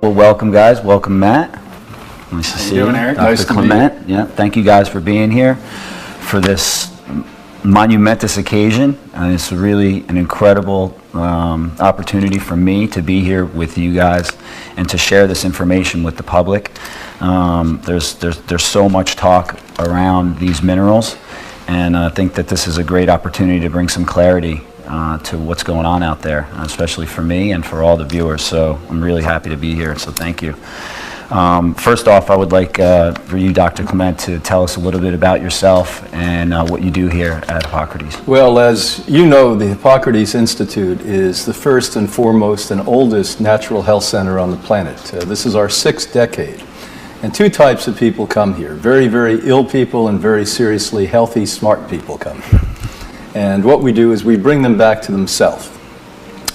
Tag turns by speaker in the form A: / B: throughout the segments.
A: Well, welcome, guys. Welcome, Matt. Nice to see you.
B: Eric?
A: Dr.
B: Nice to
A: Clement.
B: meet you.
A: Yeah, thank you guys for being here for this monumentous occasion. It's really an incredible opportunity for me to be here with you guys and to share this information with the public. There's so much talk around these minerals, and I think that this is a great opportunity to bring some clarity to what's going on out there, especially for me and for all the viewers. So I'm really happy to be here, so thank you. First off, I would like for you, Dr. Clement, to tell us a little bit about yourself and what you do here at Hippocrates.
B: Well, as you know, the Hippocrates Institute is the first and foremost and oldest natural health center on the planet. This is our 6th decade. And two types of people come here. Very, very ill people and very seriously healthy, smart people come here. And what we do is we bring them back to themselves.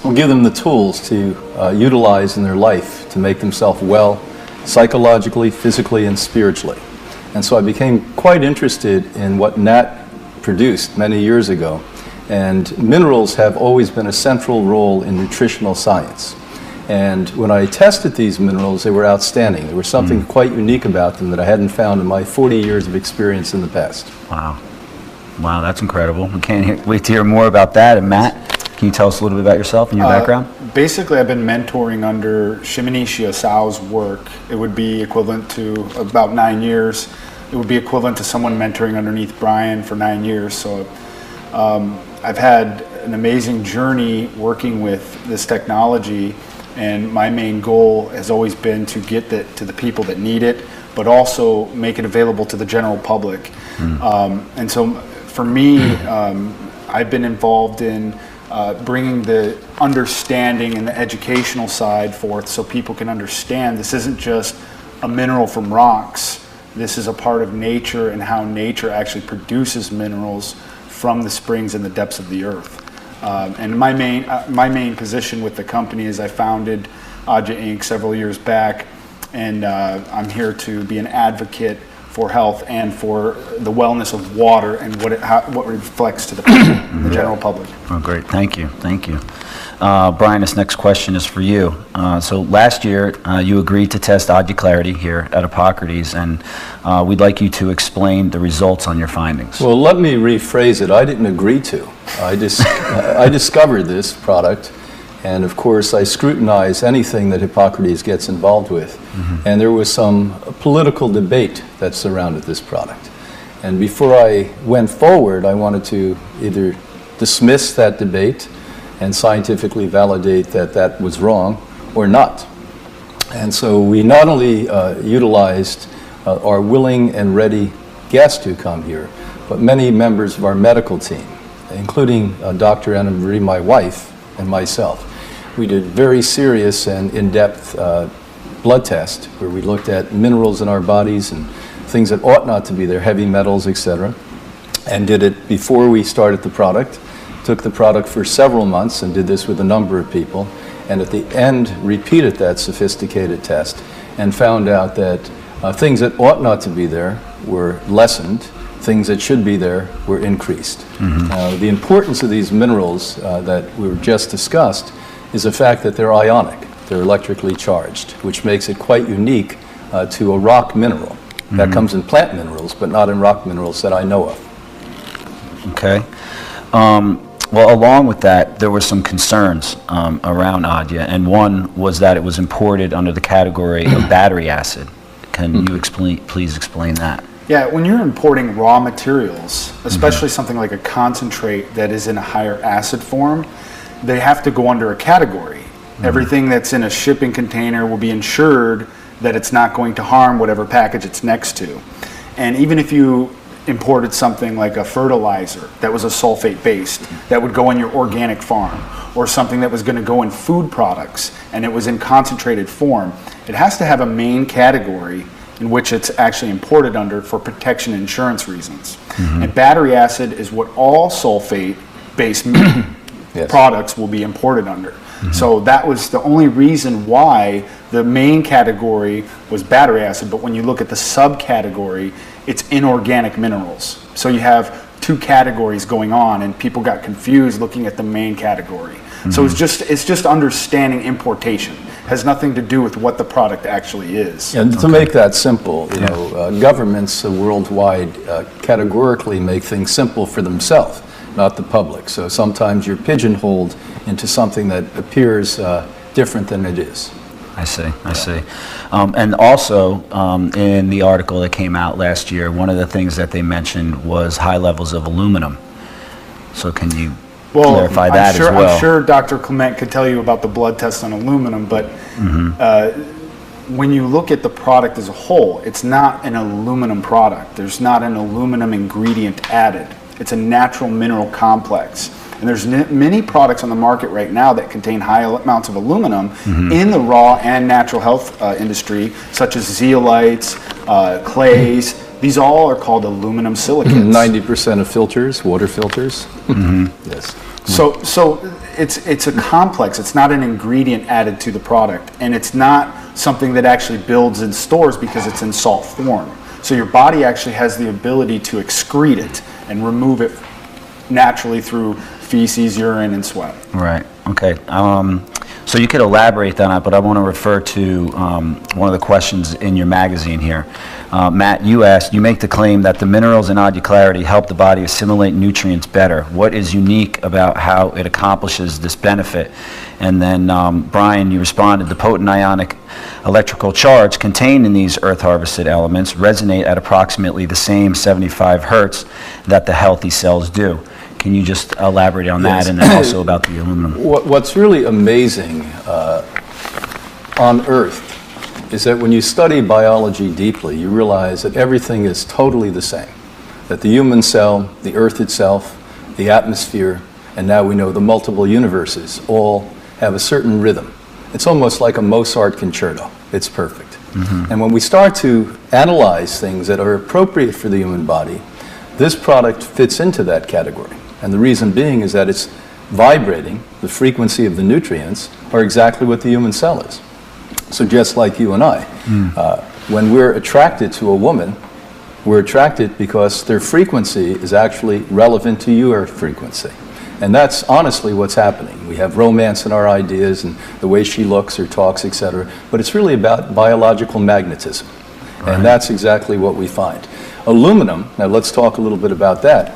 B: We'll give them the tools to utilize in their life to make themselves well, psychologically, physically, and spiritually. And so I became quite interested in what Nat produced many years ago. And minerals have always been a central role in nutritional science. And when I tested these minerals, they were outstanding. There was something quite unique about them that I hadn't found in my 40 years of experience in the past.
A: Wow. Wow, that's incredible. We can't wait to hear more about that. And Matt, can you tell us a little bit about yourself and your background?
C: Basically, I've been mentoring under Shimonishi Asao's work. It would be equivalent to about 9 years. It would be equivalent to someone mentoring underneath Brian for 9 years. So I've had an amazing journey working with this technology, and my main goal has always been to get it to the people that need it, but also make it available to the general public. And so for me, I've been involved in bringing the understanding and the educational side forth so people can understand this isn't just a mineral from rocks. This is a part of nature and how nature actually produces minerals from the springs in the depths of the earth. And my main position with the company is I founded Adya Inc. several years back, and I'm here to be an advocate for health and for the wellness of water and what reflects to the people, the general public.
A: Oh, great. Thank you. Thank you. Brian, this next question is for you. So last year, you agreed to test Adya Clarity here at Hippocrates, and we'd like you to explain the results on your findings.
B: Well, let me rephrase it. I didn't agree to. I discovered this product, and of course I scrutinize anything that Hippocrates gets involved with. And there was some political debate that surrounded this product. And before I went forward, I wanted to either dismiss that debate and scientifically validate that that was wrong or not. And so we not only utilized our willing and ready guests to come here, but many members of our medical team, including Dr. Anna Marie, my wife, and myself. We did very serious and in-depth blood test where we looked at minerals in our bodies and things that ought not to be there, heavy metals, etc., and did it before we started the product. Took the product for several months and did this with a number of people, and at the end repeated that sophisticated test and found out that things that ought not to be there were lessened, things that should be there were increased. The importance of these minerals that we were just discussed is the fact that they're ionic, they're electrically charged, which makes it quite unique to a rock mineral. That comes in plant minerals, but not in rock minerals that I know of.
A: Okay. Well, along with that, there were some concerns around Adya, and one was that it was imported under the category of battery acid. Can you please explain that?
C: Yeah, when you're importing raw materials, especially something like a concentrate that is in a higher acid form, they have to go under a category. Everything that's in a shipping container will be ensured that it's not going to harm whatever package it's next to. And even if you imported something like a fertilizer that was a sulfate based that would go in your organic farm, or something that was going to go in food products and it was in concentrated form, it has to have a main category in which it's actually imported under for protection and insurance reasons. And battery acid is what all sulfate based products will be imported under. So that was the only reason why the main category was battery acid, but when you look at the subcategory, it's inorganic minerals. So you have two categories going on, and people got confused looking at the main category. So it's just understanding importation. has nothing to do with what the product actually is.
B: And to make that simple, you know, governments worldwide categorically make things simple for themselves, not the public. So sometimes you're pigeonholed into something that appears different than it is.
A: I see, I see. And also, in the article that came out last year, one of the things that they mentioned was high levels of aluminum. So can you clarify that as well?
C: I'm sure Dr. Clement could tell you about the blood test on aluminum, but when you look at the product as a whole, it's not an aluminum product. There's not an aluminum ingredient added. It's a natural mineral complex. And there's many products on the market right now that contain high amounts of aluminum in the raw and natural health industry, such as zeolites, clays. These all are called aluminum silicates.
B: 90% of filters, water filters. Yes.
C: So it's a complex. It's not an ingredient added to the product, and it's not something that actually builds in stores because it's in salt form. So your body actually has the ability to excrete it and remove it naturally through feces, urine, and sweat.
A: Right. Okay. So you could elaborate on that, but I want to refer to one of the questions in your magazine here. Matt, you asked, you make the claim that the minerals in Adi Clarity help the body assimilate nutrients better. What is unique about how it accomplishes this benefit? And then, Brian, you responded, the potent ionic electrical charge contained in these earth-harvested elements resonate at approximately the same 75 hertz that the healthy cells do. Can you just elaborate on that, and then also about the aluminum?
B: What's really amazing on Earth is that when you study biology deeply, you realize that everything is totally the same. That the human cell, the Earth itself, the atmosphere, and now we know the multiple universes all have a certain rhythm. It's almost like a Mozart concerto. It's perfect. And when we start to analyze things that are appropriate for the human body, this product fits into that category. And the reason being is that it's vibrating, the frequency of the nutrients are exactly what the human cell is. So just like you and I, when we're attracted to a woman, we're attracted because their frequency is actually relevant to your frequency. And that's honestly what's happening. We have romance in our ideas and the way she looks or talks, etc. But it's really about biological magnetism. Right. And that's exactly what we find. Aluminum, now let's talk a little bit about that,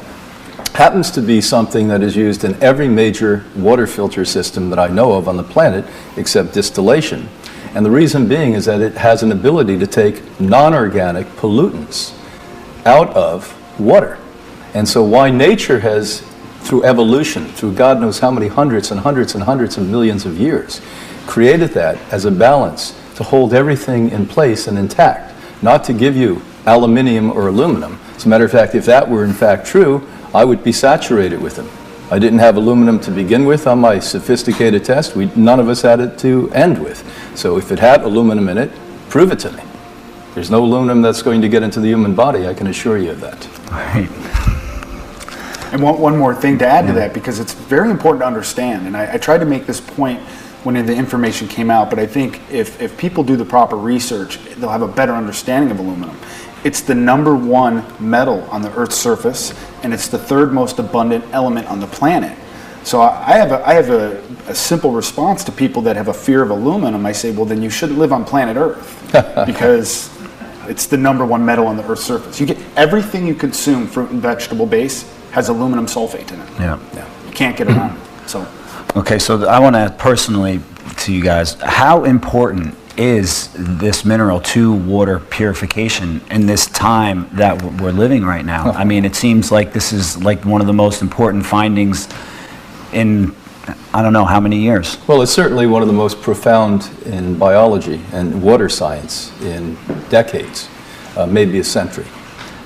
B: happens to be something that is used in every major water filter system that I know of on the planet, except distillation. And the reason being is that it has an ability to take non-organic pollutants out of water. And so why nature has, through evolution, through God knows how many hundreds and hundreds and hundreds of millions of years, created that as a balance to hold everything in place and intact, not to give you aluminium or aluminum. As a matter of fact, if that were in fact true, I would be saturated with them. I didn't have aluminum to begin with on my sophisticated test. None of us had it to end with. So if it had aluminum in it, prove it to me. There's no aluminum that's going to get into the human body, I can assure you of that.
A: Right.
C: And one more thing to add to that, because it's very important to understand, and I tried to make this point when the information came out, but I think if people do the proper research, they'll have a better understanding of aluminum. It's the #1 metal on the Earth's surface, and it's the third most abundant element on the planet. So I have a simple response to people that have a fear of aluminum. I say, well, then you shouldn't live on planet Earth, because it's the #1 metal on the Earth's surface. You get everything you consume, fruit and vegetable base, has aluminum sulfate in it.
A: Yeah.
C: You can't get around it. So.
A: Okay, so I want to ask personally to you guys, how important is this mineral to water purification in this time that we're living right now? I mean, it seems like this is like one of the most important findings in, I don't know how many years.
B: Well, it's certainly one of the most profound in biology and water science in decades, maybe a century.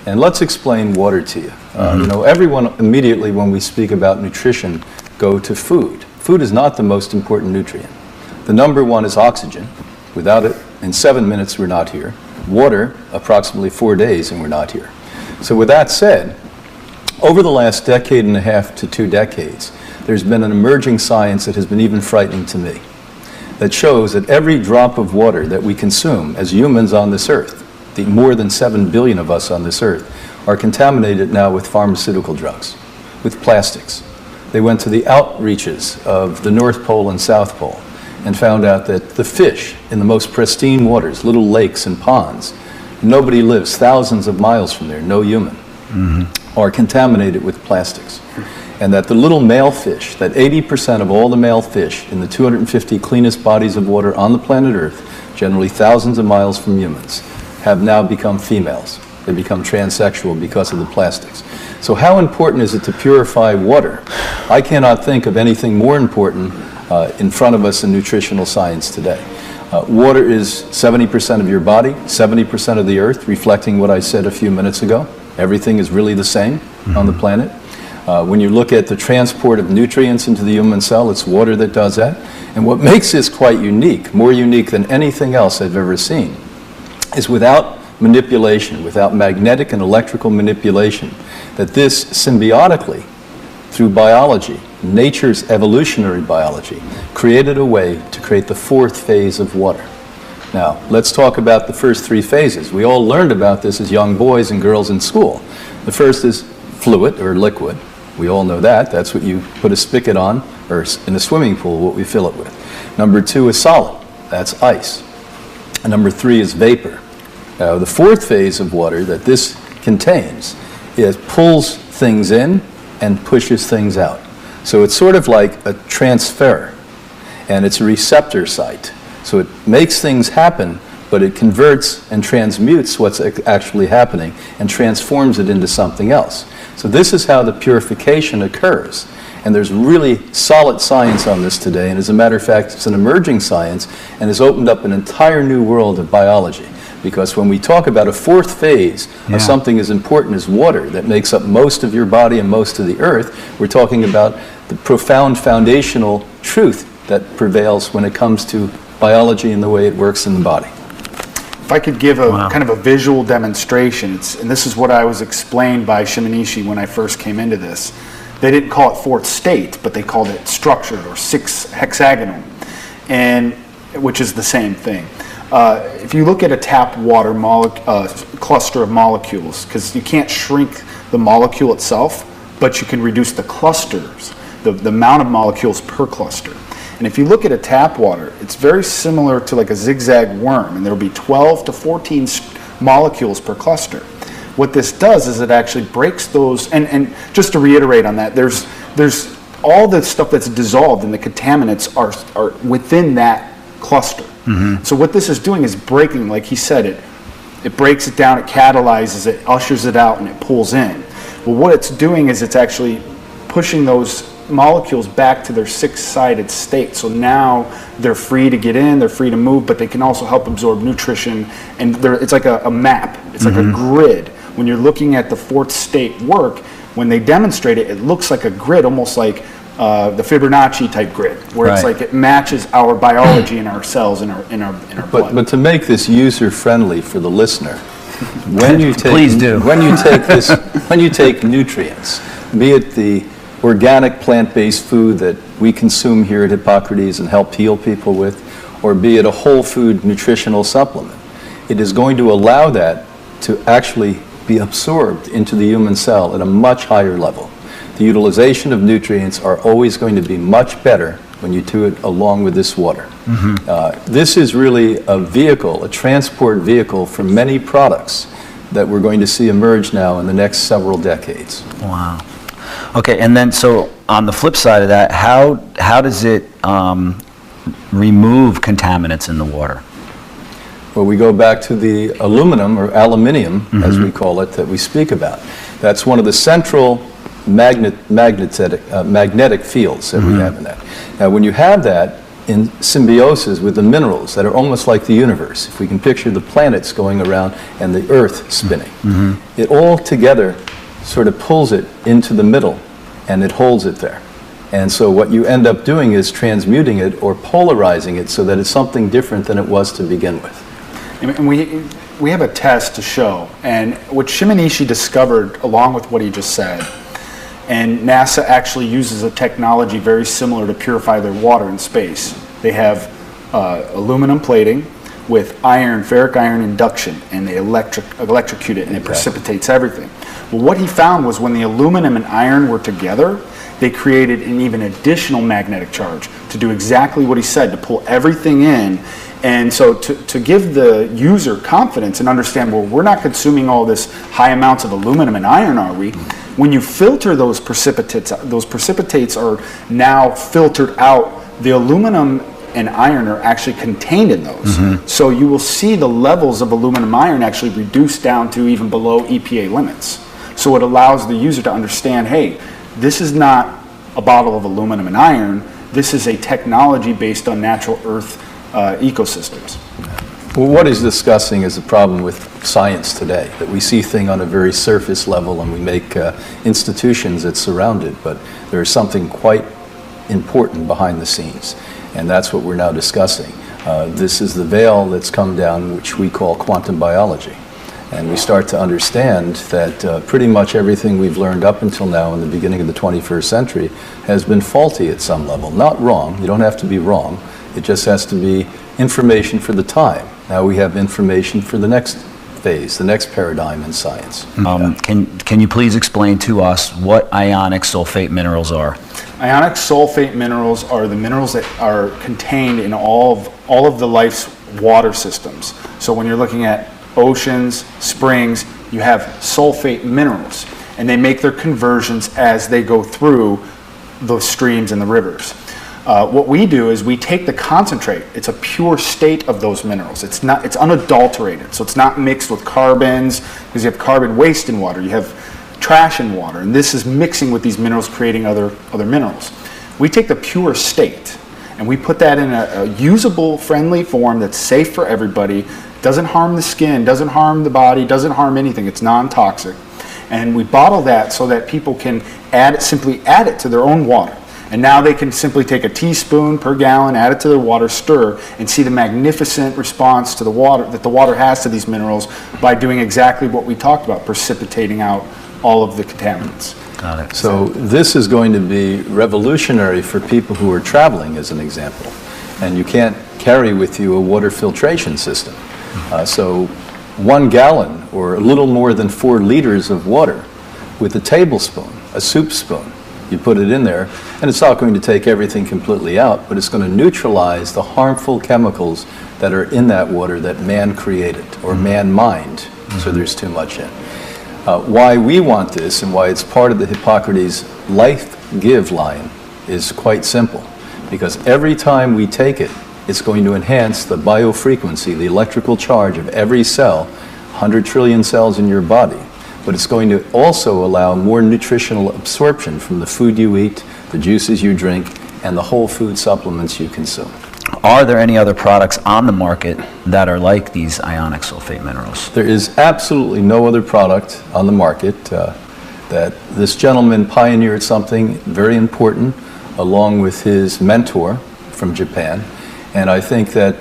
B: And let's explain water to you. You know, everyone immediately when we speak about nutrition go to food. Food is not the most important nutrient. The #1 is oxygen. Without it, in 7 minutes, we're not here. Water, approximately 4 days, and we're not here. So with that said, over the last decade and a half to 2 decades, there's been an emerging science that has been even frightening to me, that shows that every drop of water that we consume as humans on this earth, the more than 7 billion of us on this earth, are contaminated now with pharmaceutical drugs, with plastics. They went to the outreaches of the North Pole and South Pole. and found out that the fish in the most pristine waters, little lakes and ponds, nobody lives thousands of miles from there, no human, are contaminated with plastics. And that the little male fish, that 80% of all the male fish in the 250 cleanest bodies of water on the planet Earth, generally thousands of miles from humans, have now become females. They become transsexual because of the plastics. So how important is it to purify water? I cannot think of anything more important in front of us in nutritional science today. Water is 70% of your body, 70% of the earth, reflecting what I said a few minutes ago. Everything is really the same on the planet. When you look at the transport of nutrients into the human cell, it's water that does that. And what makes this quite unique, more unique than anything else I've ever seen, is without manipulation, without magnetic and electrical manipulation, that this symbiotically, through biology, nature's evolutionary biology, created a way to create the fourth phase of water. Now, let's talk about the first three phases. We all learned about this as young boys and girls in school. The first is fluid or liquid. We all know that. That's what you put a spigot on, or in a swimming pool, what we fill it with. Number two is solid. That's ice. And number three is vapor. Now, the fourth phase of water that this contains is pulls things in and pushes things out. So it's sort of like a transfer, and it's a receptor site. So it makes things happen, but it converts and transmutes what's actually happening and transforms it into something else. So this is how the purification occurs. And there's really solid science on this today, and as a matter of fact, it's an emerging science and has opened up an entire new world of biology. Because when we talk about a fourth phase of something as important as water that makes up most of your body and most of the earth, we're talking about the profound foundational truth that prevails when it comes to biology and the way it works in the body.
C: If I could give a kind of a visual demonstration, and this is what I was explained by Shimonishi when I first came into this. They didn't call it fourth state, but they called it structured or six hexagonal, and which is the same thing. If you look at a tap water cluster of molecules, because you can't shrink the molecule itself, but you can reduce the clusters, the amount of molecules per cluster. And if you look at a tap water, it's very similar to like a zigzag worm, and there will be 12 to 14 molecules per cluster. What this does is it actually breaks those, and just to reiterate on that, there's all the stuff that's dissolved and the contaminants are within that cluster. So what this is doing is breaking, like he said, it breaks it down, it catalyzes it, ushers it out, and it pulls in. Well, what it's doing is it's actually pushing those molecules back to their six-sided state. So now they're free to get in, they're free to move, but they can also help absorb nutrition. And it's like a map. It's like a grid. When you're looking at the fourth state work, when they demonstrate it, it looks like a grid, almost like the Fibonacci type grid, where it's like it matches our biology in our cells in our blood.
B: But to make this user friendly for the listener, when you take
A: Please do.
B: when you take nutrients, be it the organic plant-based food that we consume here at Hippocrates and help heal people with, or be it a whole food nutritional supplement, it is going to allow that to actually be absorbed into the human cell at a much higher level. The utilization of nutrients are always going to be much better when you do it along with this water. This is really a vehicle, a transport vehicle for many products that we're going to see emerge now in the next several decades.
A: Wow. Okay, and then so on the flip side of that, how does it remove contaminants in the water?
B: Well, we go back to the aluminum or aluminium, as we call it, that we speak about. That's one of the central magnetic fields that we have in that. Now, when you have that in symbiosis with the minerals that are almost like the universe, if we can picture the planets going around and the Earth spinning, it all together sort of pulls it into the middle and it holds it there. And so what you end up doing is transmuting it or polarizing it so that it's something different than it was to begin with.
C: And we have a test to show, and what Shimonishi discovered along with what he just said, and NASA actually uses a technology very similar to purify their water in space. They have aluminum plating with iron, ferric iron induction, and they electrocute it, and it precipitates everything. Well, what he found was when the aluminum and iron were together, they created an even additional magnetic charge to do exactly what he said, to pull everything in. And so to give the user confidence and understand, well, we're not consuming all this high amounts of aluminum and iron, are we? When you filter those precipitates are now filtered out. The aluminum and iron are actually contained in those. So you will see the levels of aluminum iron actually reduced down to even below EPA limits. So it allows the user to understand, hey, this is not a bottle of aluminum and iron, this is a technology based on natural earth ecosystems.
B: Well, what he's discussing is a problem with science today, that we see things on a very surface level and we make institutions that surround it, but there's something quite important behind the scenes, and that's what we're now discussing. This is the veil that's come down, which we call quantum biology. And we start to understand that pretty much everything we've learned up until now in the beginning of the 21st century has been faulty at some level. Not wrong, you don't have to be wrong, it just has to be information for the time. Now we have information for the next phase, the next paradigm in science.
A: Can you please explain to us what ionic sulfate minerals are?
C: Ionic sulfate minerals are the minerals that are contained in all of the life's water systems. So when you're looking at oceans, springs, you have sulfate minerals, and they make their conversions as they go through those streams and the rivers. What we do is we take the concentrate. It's a pure state of those minerals. It's unadulterated, so it's not mixed with carbons, because you have carbon waste in water, you have trash in water, and this is mixing with these minerals, creating other minerals. We take the pure state and we put that in a usable, friendly form that's safe for everybody, doesn't harm the skin, doesn't harm the body, doesn't harm anything, it's non-toxic. And we bottle that so that people can simply add it to their own water. And now they can simply take a teaspoon per gallon, add it to their water, stir, and see the magnificent response to the water that the water has to these minerals by doing exactly what we talked about, precipitating out all of the contaminants.
A: Got it.
B: So this is going to be revolutionary for people who are traveling, as an example. And you can't carry with you a water filtration system. So 1 gallon, or a little more than 4 liters of water, with a tablespoon, a soup spoon, you put it in there, and it's not going to take everything completely out, but it's going to neutralize the harmful chemicals that are in that water that man created, or man mined, so there's too much in. Why we want this, and why it's part of the Hippocrates Life Give line, is quite simple. Because every time we take it, it's going to enhance the biofrequency, the electrical charge of every cell, 100 trillion cells in your body. But it's going to also allow more nutritional absorption from the food you eat, the juices you drink, and the whole food supplements you consume.
A: Are there any other products on the market that are like these ionic sulfate minerals?
B: There is absolutely no other product on the market. That this gentleman pioneered something very important along with his mentor from Japan. And I think that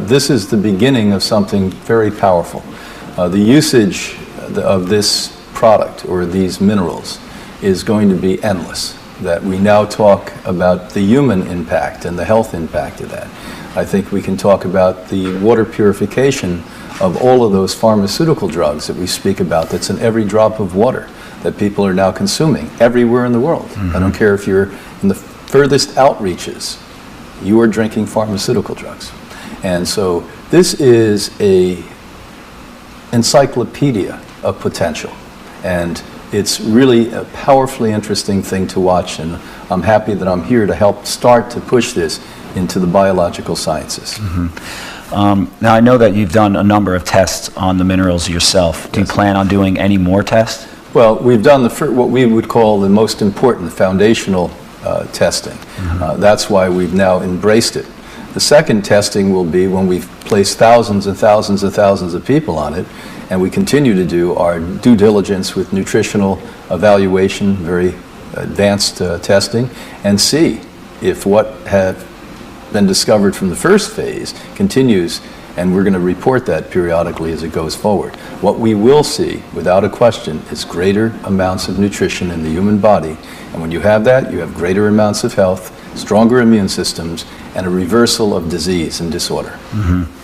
B: this is the beginning of something very powerful. The usage of this product or these minerals is going to be endless. That we now talk about the human impact and the health impact of that. I think we can talk about the water purification of all of those pharmaceutical drugs that we speak about, that's in every drop of water that people are now consuming everywhere in the world. I don't care if you're in the furthest outreaches, you are drinking pharmaceutical drugs. And so this is a encyclopedia of potential. And it's really a powerfully interesting thing to watch, and I'm happy that I'm here to help start to push this into the biological sciences.
A: Now, I know that you've done a number of tests on the minerals yourself. Do you plan on doing any more tests?
B: Well, we've done what we would call the most important foundational testing. That's why we've now embraced it. The second testing will be when we've placed thousands and thousands and thousands of people on it, and we continue to do our due diligence with nutritional evaluation, very advanced testing, and see if what had been discovered from the first phase continues, and we're going to report that periodically as it goes forward. What we will see, without a question, is greater amounts of nutrition in the human body, and when you have that, you have greater amounts of health, stronger immune systems, and a reversal of disease and disorder,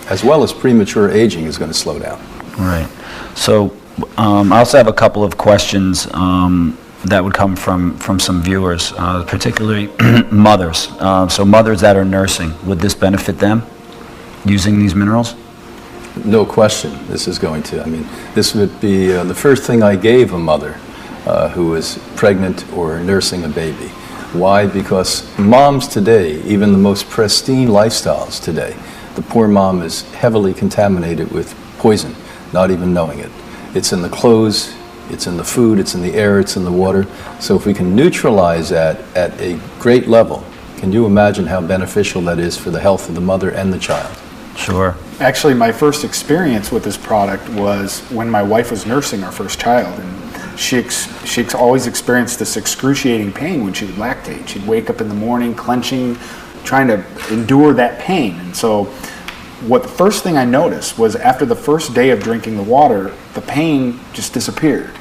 B: as well as premature aging is going to slow down.
A: Right. So I also have a couple of questions that would come from some viewers, particularly mothers. So mothers that are nursing, would this benefit them using these minerals?
B: No question this is going to. I mean, this would be the first thing I gave a mother who was pregnant or nursing a baby. Why? Because moms today, even the most pristine lifestyles today, the poor mom is heavily contaminated with poison, not even knowing it. It's in the clothes, it's in the food, it's in the air, it's in the water. So if we can neutralize that at a great level, can you imagine how beneficial that is for the health of the mother and the child?
A: Sure.
C: Actually, my first experience with this product was when my wife was nursing our first child, and she always experienced this excruciating pain when she would lactate. She'd wake up in the morning clenching, trying to endure that pain. And so the first thing I noticed was after the first day of drinking the water, the pain just disappeared.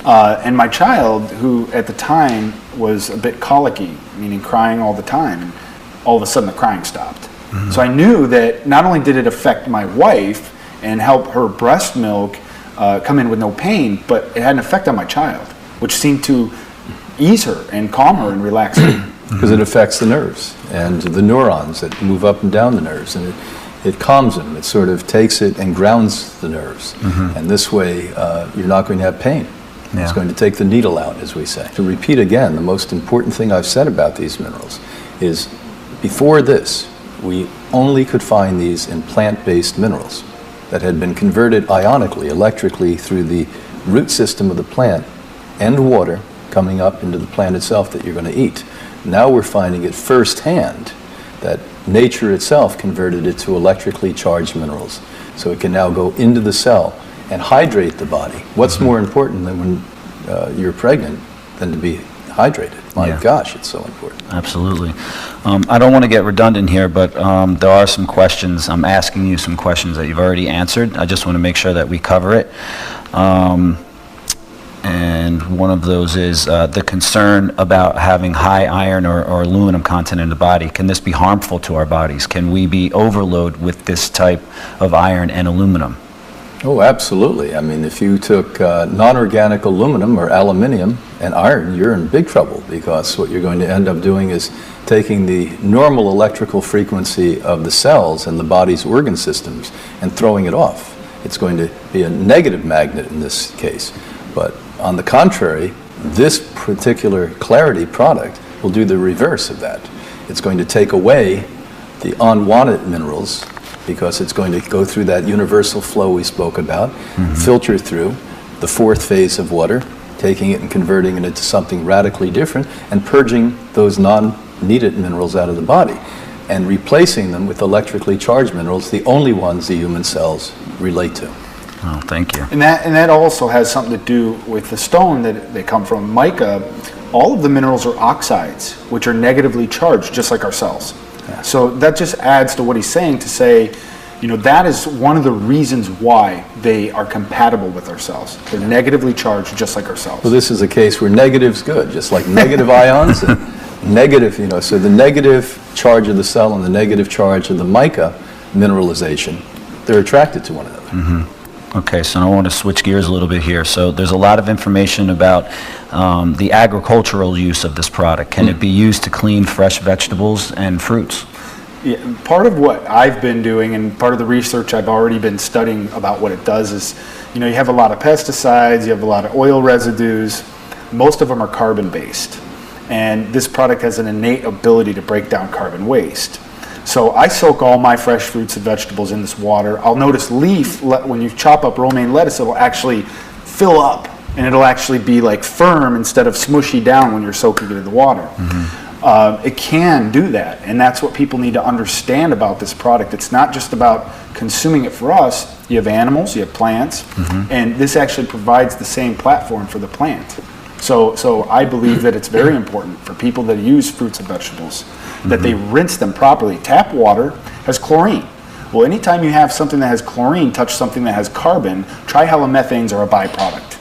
C: And my child, who at the time was a bit colicky, meaning crying all the time, and all of a sudden the crying stopped. So I knew that not only did it affect my wife and help her breast milk come in with no pain, but it had an effect on my child, which seemed to ease her and calm her and relax her.
B: Because it affects the nerves and the neurons that move up and down the nerves, and it calms them. It sort of takes it and grounds the nerves. And this way, you're not going to have pain.
A: Yeah.
B: It's going to take the needle out, as we say. To repeat again, the most important thing I've said about these minerals is before this, we only could find these in plant-based minerals that had been converted ionically, electrically, through the root system of the plant and water coming up into the plant itself that you're going to eat. Now we're finding it firsthand that nature itself converted it to electrically charged minerals. So it can now go into the cell and hydrate the body. What's more important than when you're pregnant than to be hydrated? My gosh, it's so important.
A: Absolutely. I don't want to get redundant here, but there are some questions. I'm asking you some questions that you've already answered. I just want to make sure that we cover it. And one of those is the concern about having high iron or aluminum content in the body. Can this be harmful to our bodies? Can we be overloaded with this type of iron and aluminum?
B: Oh, absolutely. I mean, if you took non-organic aluminum or aluminium and iron, you're in big trouble, because what you're going to end up doing is taking the normal electrical frequency of the cells and the body's organ systems and throwing it off. It's going to be a negative magnet in this case. But on the contrary, this particular Clarity product will do the reverse of that. It's going to take away the unwanted minerals, because it's going to go through that universal flow we spoke about, filter through the fourth phase of water, taking it and converting it into something radically different, and purging those non-needed minerals out of the body, and replacing them with electrically charged minerals, the only ones the human cells relate to.
A: Oh, thank you.
C: And that also has something to do with the stone that they come from. Mica, all of the minerals are oxides, which are negatively charged, just like our cells. So that just adds to what he's saying, to say, you know, that is one of the reasons why they are compatible with our cells. They're negatively charged just like our cells.
B: Well, this is a case where negative's good, just like negative ions and negative, you know, so the negative charge of the cell and the negative charge of the mica mineralization, they're attracted to one another.
A: Okay, so I want to switch gears a little bit here. So there's a lot of information about the agricultural use of this product. Can it be used to clean fresh vegetables and fruits?
C: Yeah, part of what I've been doing, and part of the research I've already been studying about what it does, is, you know, you have a lot of pesticides, you have a lot of oil residues. Most of them are carbon-based. And this product has an innate ability to break down carbon waste. So I soak all my fresh fruits and vegetables in this water. I'll notice when you chop up romaine lettuce, it'll actually fill up, and it'll actually be like firm instead of smushy down when you're soaking it in the water. It can do that, and that's what people need to understand about this product. It's not just about consuming it for us. You have animals, you have plants, and this actually provides the same platform for the plant. So I believe that it's very important for people that use fruits and vegetables that they rinse them properly. Tap water has chlorine. Well, anytime you have something that has chlorine touch something that has carbon, trihalomethanes are a byproduct.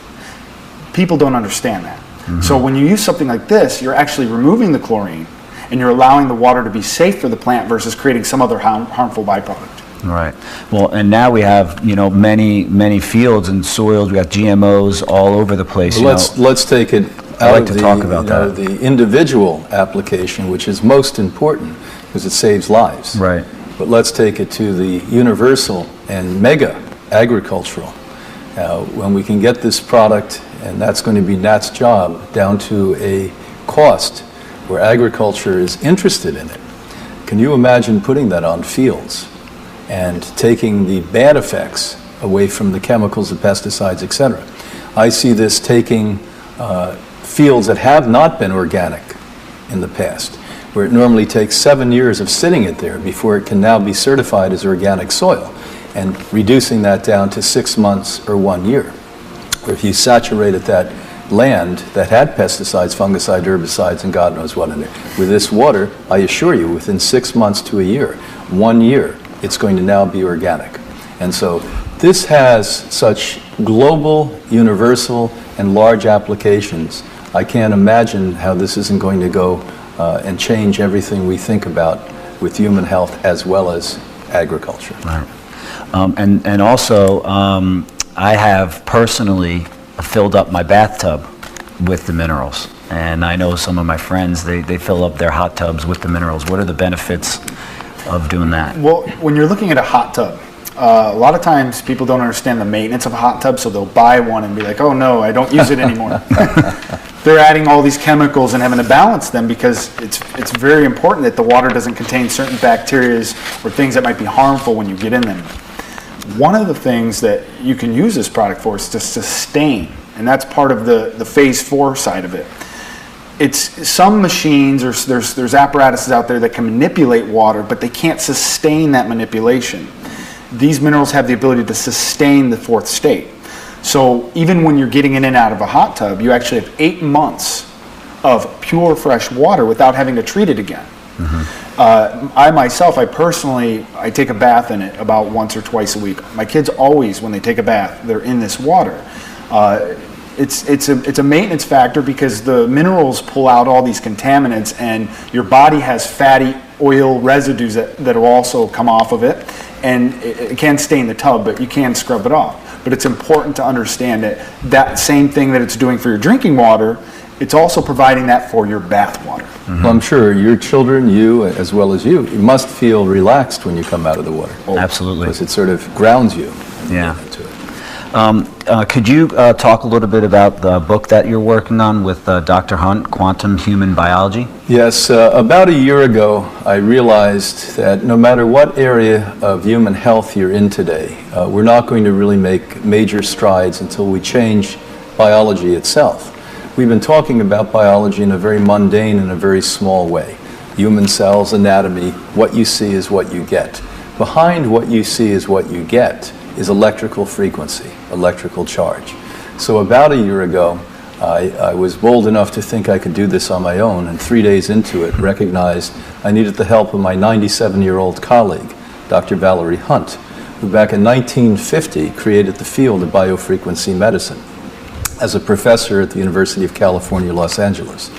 C: People don't understand that. So when you use something like this, you're actually removing the chlorine, and you're allowing the water to be safe for the plant versus creating some other harmful byproduct.
A: Right. Well, and now we have, many fields and soils. We got GMOs all over the place.
B: Let's take it
A: I'd
B: out
A: like
B: of
A: to
B: the,
A: talk about that.
B: the individual application, which is most important because it saves lives.
A: Right.
B: But let's take it to the universal and mega agricultural. When we can get this product, and that's going to be Nat's job, down to a cost where agriculture is interested in it. Can you imagine putting that on fields and taking the bad effects away from the chemicals, the pesticides, etc.? I see this taking fields that have not been organic in the past, where it normally takes 7 years of sitting it there before it can now be certified as organic soil, and reducing that down to 6 months or 1 year. Where if you saturated that land that had pesticides, fungicides, herbicides, and God knows what in it, with this water, I assure you, within 6 months to a year, 1 year, it's going to now be organic. And so this has such global, universal, and large applications. I can't imagine how this isn't going to go and change everything we think about with human health as well as agriculture.
A: Right. And also, I have personally filled up my bathtub with the minerals. And I know some of my friends, they fill up their hot tubs with the minerals. What are the benefits of doing that?
C: Well, when you're looking at a hot tub, a lot of times people don't understand the maintenance of a hot tub, so they'll buy one and be like, oh no, I don't use it anymore. They're adding all these chemicals and having to balance them because it's very important that the water doesn't contain certain bacteria or things that might be harmful when you get in them. One of the things that you can use this product for is to sustain, and that's part of the phase 4 side of it. It's some machines, or there's apparatuses out there that can manipulate water, but they can't sustain that manipulation. These minerals have the ability to sustain the 4th state. So even when you're getting in and out of a hot tub, you actually have 8 months of pure fresh water without having to treat it again. I personally take a bath in it about once or twice a week. My kids always, when they take a bath, they're in this water. It's a maintenance factor because the minerals pull out all these contaminants, and your body has fatty oil residues that will also come off of it, and it can stain the tub, but you can scrub it off. But it's important to understand that same thing that it's doing for your drinking water, it's also providing that for your bath water.
B: Well, I'm sure your children, you as well as you must feel relaxed when you come out of the water.
A: Absolutely.
B: Because it sort of grounds you.
A: Yeah.
B: Into it.
A: Could you talk a little bit about the book that you're working on with Dr. Hunt, Quantum Human Biology?
B: Yes, about a year ago, I realized that no matter what area of human health you're in today, we're not going to really make major strides until we change biology itself. We've been talking about biology in a very mundane and a very small way. Human cells, anatomy, what you see is what you get. Behind what you see is what you get is electrical frequency, electrical charge. So about a year ago, I was bold enough to think I could do this on my own, and 3 days into it, recognized I needed the help of my 97-year-old colleague, Dr. Valerie Hunt, who back in 1950 created the field of biofrequency medicine as a professor at the University of California, Los Angeles.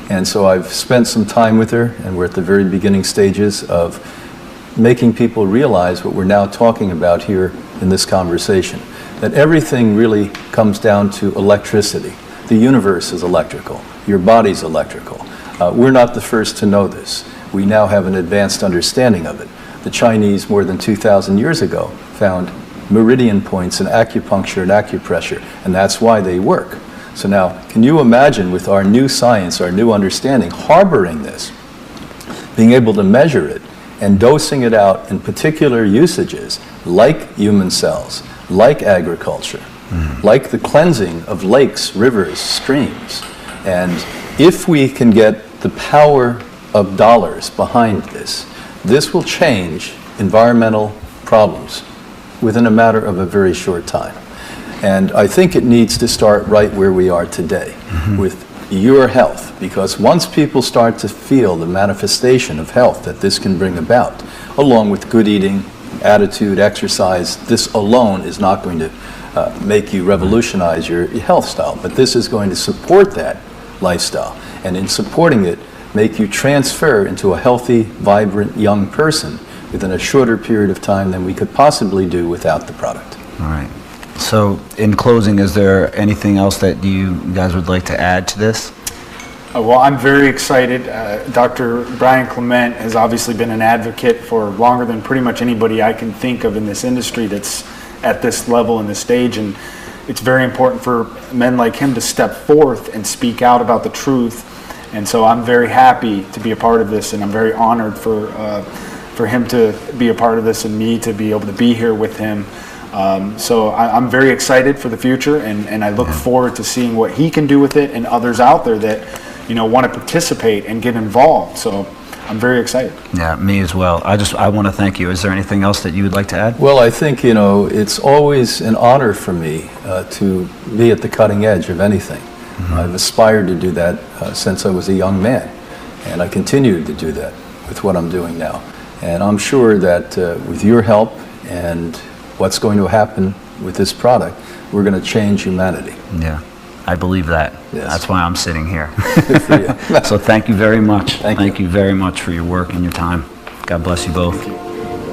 B: And so I've spent some time with her, and we're at the very beginning stages of making people realize what we're now talking about here in this conversation, that everything really comes down to electricity. The universe is electrical. Your body's electrical. We're not the first to know this. We now have an advanced understanding of it. The Chinese, more than 2,000 years ago, found meridian points in acupuncture and acupressure, and that's why they work. So now, can you imagine with our new science, our new understanding, harboring this, being able to measure it, and dosing it out in particular usages, like human cells, like agriculture, like the cleansing of lakes, rivers, streams. And if we can get the power of dollars behind this, this will change environmental problems within a matter of a very short time. And I think it needs to start right where we are today, with your health, because once people start to feel the manifestation of health that this can bring about, along with good eating, attitude, exercise, this alone is not going to make you revolutionize your health style, but this is going to support that lifestyle. And in supporting it, make you transfer into a healthy, vibrant young person within a shorter period of time than we could possibly do without the product.
A: All right. So in closing, is there anything else that you guys would like to add to this?
C: Well, I'm very excited. Dr. Brian Clement has obviously been an advocate for longer than pretty much anybody I can think of in this industry that's at this level and this stage. And it's very important for men like him to step forth and speak out about the truth. And so I'm very happy to be a part of this, and I'm very honored for him to be a part of this and me to be able to be here with him. So I'm very excited for the future, and I look forward to seeing what he can do with it and others out there that, want to participate and get involved. So I'm very excited.
A: Yeah, me as well. I want to thank you. Is there anything else that you would like to add?
B: Well, I think, it's always an honor for me to be at the cutting edge of anything. I've aspired to do that since I was a young man, and I continue to do that with what I'm doing now. And I'm sure that with your help and what's going to happen with this product, we're going to change humanity.
A: Yeah, I believe that.
B: Yes.
A: That's why I'm sitting here.
B: Good for you.
A: So thank you very much.
B: Thank you.
A: Thank you very much for your work and your time. God bless you both.
C: Thank you.